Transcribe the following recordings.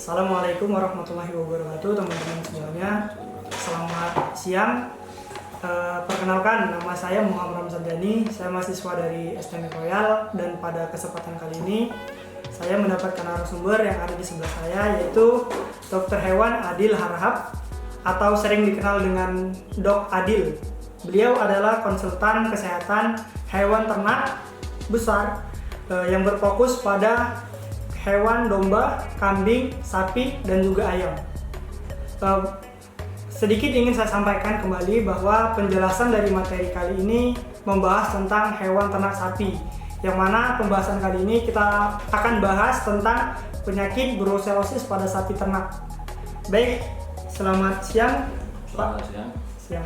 Assalamualaikum warahmatullahi wabarakatuh, teman-teman semuanya. Selamat siang. Perkenalkan, nama saya Muhammad Ramzandani. Saya mahasiswa dari STM Royal, dan pada kesempatan kali ini saya mendapatkan narasumber yang ada di sebelah saya, yaitu Dr. Hewan Adil Harahap atau sering dikenal dengan Dok Adil. Beliau adalah konsultan kesehatan hewan ternak besar yang berfokus pada hewan domba, kambing, sapi, dan juga ayam. Sedikit ingin saya sampaikan kembali bahwa penjelasan dari materi kali ini membahas tentang hewan ternak sapi, yang mana pembahasan kali ini kita akan bahas tentang penyakit brusellosis pada sapi ternak. Baik, selamat siang Pak. Siang.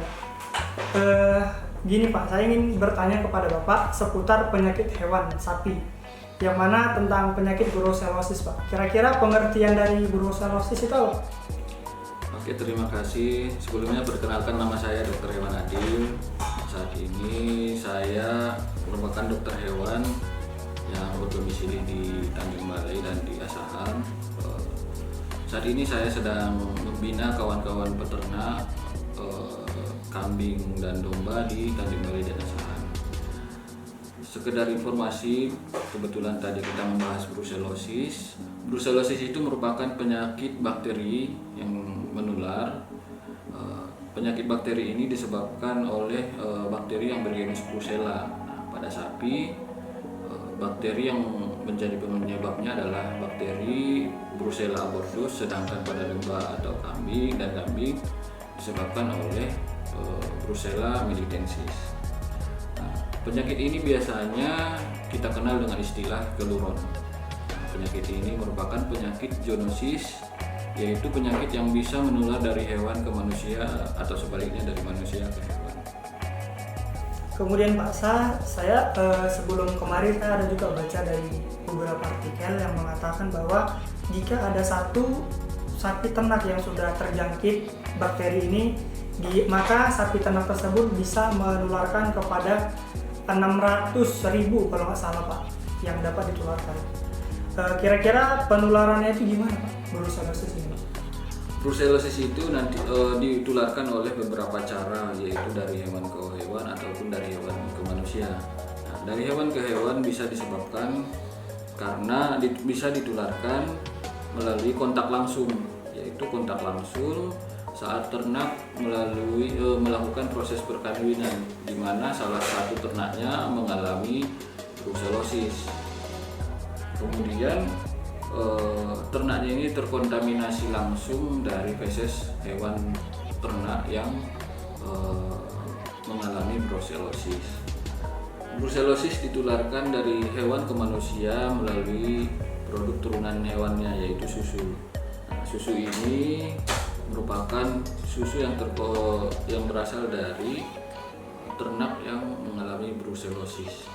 Gini Pak, saya ingin bertanya kepada Bapak seputar penyakit hewan sapi, yang mana tentang penyakit brusellosis Pak. Kira-kira pengertian dari brusellosis itu apa? Oke, terima kasih. Sebelumnya perkenalkan, nama saya Dr. Hewan Adil. Saat ini saya merupakan dokter hewan yang berdomisili di Tanjung Balai dan di Asahan. Saat ini saya sedang membina kawan-kawan peternak kambing dan domba di Tanjung Balai dan Asahan. Sekedar informasi, kebetulan tadi kita membahas brusellosis. Brusellosis itu merupakan penyakit bakteri yang menular. Penyakit bakteri ini disebabkan oleh bakteri yang bergenus Brucella. Pada sapi, bakteri yang menjadi penyebabnya adalah bakteri Brucella abortus, sedangkan pada domba atau kambing disebabkan oleh Brucella militensis. Penyakit ini biasanya kita kenal dengan istilah geluron. Penyakit ini merupakan penyakit zoonosis, yaitu penyakit yang bisa menular dari hewan ke manusia atau sebaliknya dari manusia ke hewan. Kemudian Pak, saya sebelum kemarin saya ada juga baca dari beberapa artikel yang mengatakan bahwa jika ada satu sapi ternak yang sudah terjangkit bakteri ini, maka sapi ternak tersebut bisa menularkan kepada 600.000 kalau nggak salah Pak, yang dapat ditularkan. Kira-kira penularannya itu gimana Pak, brusellosis ini? Brusellosis itu nanti ditularkan oleh beberapa cara, yaitu dari hewan ke hewan ataupun dari hewan ke manusia. Nah, dari hewan ke hewan bisa disebabkan karena bisa ditularkan melalui kontak langsung, yaitu kontak langsung saat ternak melakukan proses perkawinan, di mana salah satu ternaknya mengalami brusellosis. Kemudian ternaknya ini terkontaminasi langsung dari feses hewan ternak yang mengalami brusellosis. Brusellosis ditularkan dari hewan ke manusia melalui produk turunan hewannya, yaitu susu. Nah, susu ini merupakan susu yang berasal dari ternak yang mengalami brusellosis.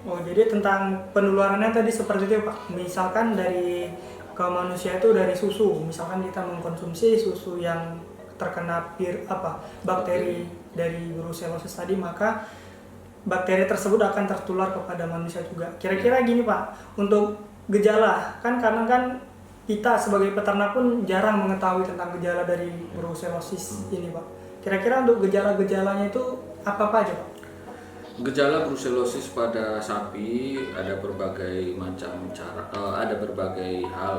Oh, jadi tentang penularannya tadi seperti itu Pak. Misalkan dari ke manusia itu dari susu. Misalkan kita mengkonsumsi susu yang terkena bakteri dari brusellosis tadi, maka bakteri tersebut akan tertular kepada manusia juga. Kira-kira gini Pak, untuk gejala, kadang kita sebagai peternak pun jarang mengetahui tentang gejala dari brusellosis ini Pak. Kira-kira untuk gejala-gejalanya itu apa aja Pak? Gejala brusellosis pada sapi ada berbagai macam cara, ada berbagai hal.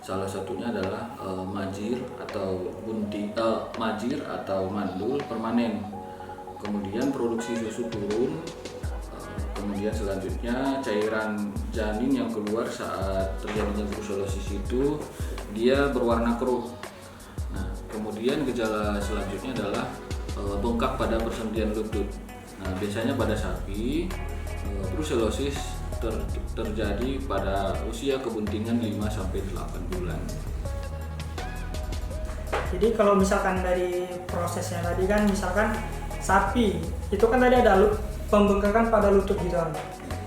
Salah satunya adalah majir atau majir atau mandul permanen. Kemudian produksi susu turun. Kemudian selanjutnya cairan janin yang keluar saat terjadinya brusellosis itu dia berwarna keruh. Nah, kemudian gejala selanjutnya adalah bengkak pada persendian lutut. Nah, biasanya pada sapi brusellosis terjadi pada usia kebuntingan 5-8 bulan. Jadi kalau misalkan dari prosesnya tadi kan, misalkan sapi itu kan tadi ada pembengkakan pada lutut gitu kan.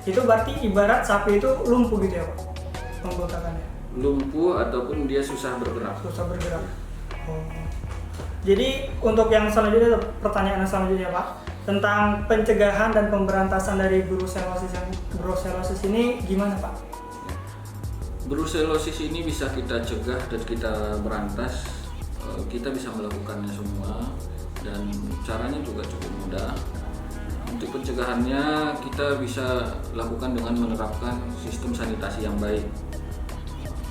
Itu berarti ibarat sapi itu lumpuh gitu ya Pak, pembengkakannya? Lumpuh ataupun dia susah bergerak. Oh. Jadi untuk yang selanjutnya, pertanyaan selanjutnya Pak, tentang pencegahan dan pemberantasan dari brusellosis ini gimana Pak? brucellosis ini bisa kita cegah dan kita berantas. Kita bisa melakukannya semua dan caranya juga cukup mudah. Untuk pencegahannya kita bisa lakukan dengan menerapkan sistem sanitasi yang baik.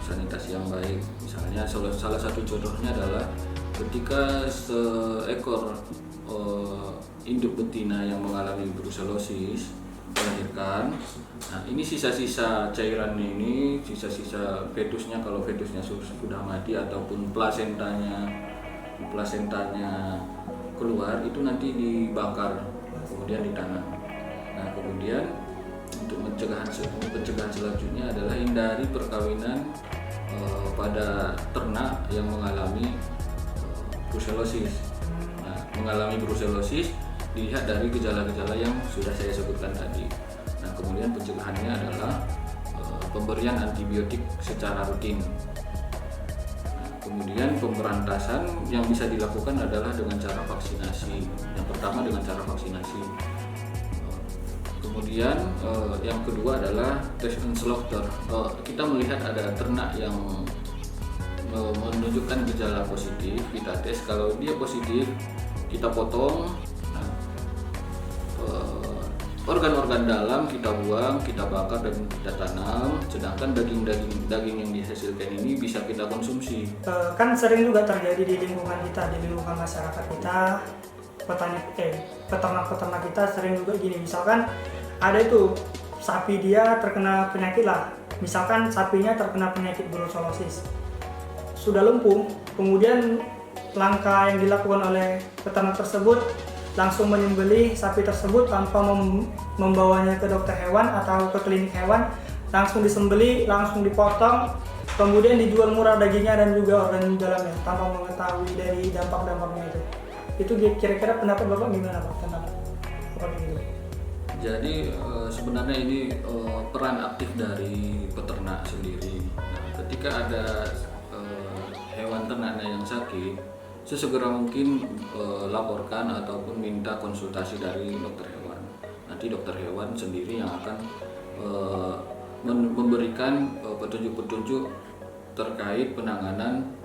Sanitasi yang baik, misalnya salah satu contohnya adalah ketika seekor induk betina yang mengalami brucellosis melahirkan, nah ini sisa-sisa cairan ini, sisa-sisa fetusnya, kalau fetusnya sudah mati ataupun plasentanya keluar, itu nanti dibakar kemudian ditanam. Nah kemudian untuk pencegahan selanjutnya adalah hindari perkawinan pada ternak yang mengalami brucellosis. Nah, mengalami brucellosis dilihat dari gejala-gejala yang sudah saya sebutkan tadi. Nah, kemudian pencegahannya adalah pemberian antibiotik secara rutin. Nah, kemudian pemberantasan yang bisa dilakukan adalah dengan cara vaksinasi. Yang pertama dengan cara vaksinasi. Kemudian yang kedua adalah test and slaughter. Kita melihat ada ternak yang menunjukkan gejala positif, kita tes. Kalau dia positif, kita potong. Organ-organ dalam kita buang, kita bakar dan kita tanam. Sedangkan daging yang dihasilkan ini bisa kita konsumsi. Kan sering juga terjadi di lingkungan kita, di lingkungan masyarakat kita, peternak-peternak kita sering juga gini. Misalkan ada itu sapi dia terkena penyakit lah. Misalkan sapinya terkena penyakit brucellosis, sudah lumpuh. Kemudian langkah yang dilakukan oleh peternak tersebut langsung menyembelih sapi tersebut tanpa membawanya ke dokter hewan atau ke klinik hewan, langsung disembelih, langsung dipotong, kemudian dijual murah dagingnya dan juga organ dalamnya tanpa mengetahui dari dampak-dampaknya itu. Itu kira-kira pendapat Bapak gimana Pak tentang seperti itu? Jadi sebenarnya ini peran aktif dari peternak sendiri. Nah, ketika ada hewan ternaknya yang sakit, sesegera mungkin laporkan ataupun minta konsultasi dari dokter hewan. Nanti dokter hewan sendiri yang akan memberikan petunjuk-petunjuk terkait penanganan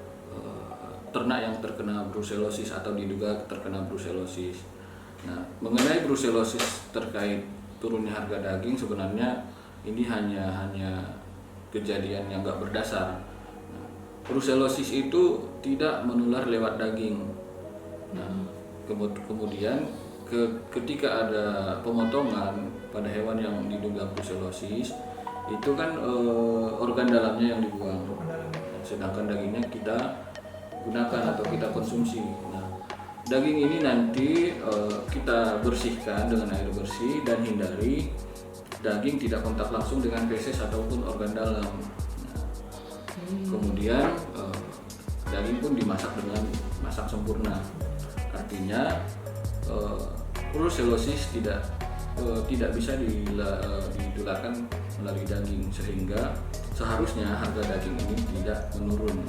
ternak yang terkena brucellosis atau diduga terkena brucellosis. Nah, mengenai brucellosis terkait turunnya harga daging, sebenarnya ini hanya kejadian yang nggak berdasar. Brucellosis itu tidak menular lewat daging. Nah, kemudian ketika ada pemotongan pada hewan yang diduga brucellosis, itu kan organ dalamnya yang dibuang, sedangkan dagingnya kita gunakan atau kita konsumsi. Nah, daging ini nanti kita bersihkan dengan air bersih dan hindari daging tidak kontak langsung dengan feses ataupun organ dalam. Kemudian daging pun dimasak dengan masak sempurna. Artinya brucellosis tidak bisa ditularkan melalui daging, sehingga seharusnya harga daging ini tidak menurun.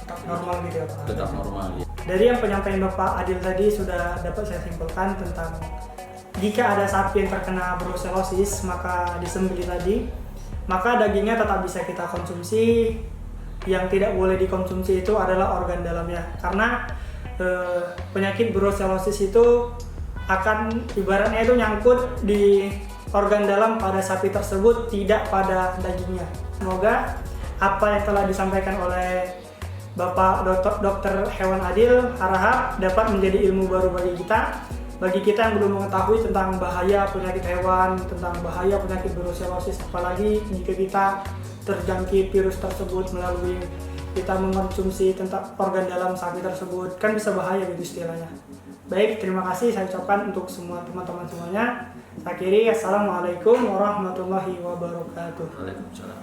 Tetap normal gitu ya Pak? Tetap normal ya. Dari yang penyampaian Bapak Adil tadi sudah dapat saya simpulkan tentang jika ada sapi yang terkena brucellosis maka disembelih tadi, maka dagingnya tetap bisa kita konsumsi. Yang tidak boleh dikonsumsi itu adalah organ dalamnya, karena penyakit brucellosis itu akan ibaratnya itu nyangkut di organ dalam pada sapi tersebut, tidak pada dagingnya. Semoga apa yang telah disampaikan oleh Bapak Dokter Hewan Adil harap dapat menjadi ilmu baru bagi kita yang belum mengetahui tentang bahaya penyakit hewan, tentang bahaya penyakit brucellosis, apalagi jika kita terjangkit virus tersebut melalui kita mengkonsumsi tentang organ dalam sapi tersebut, kan bisa bahaya gitu istilahnya. Baik, terima kasih saya ucapkan untuk semua teman-teman semuanya. Saya akhiri, assalamualaikum warahmatullahi wabarakatuh. Waalaikumsalam.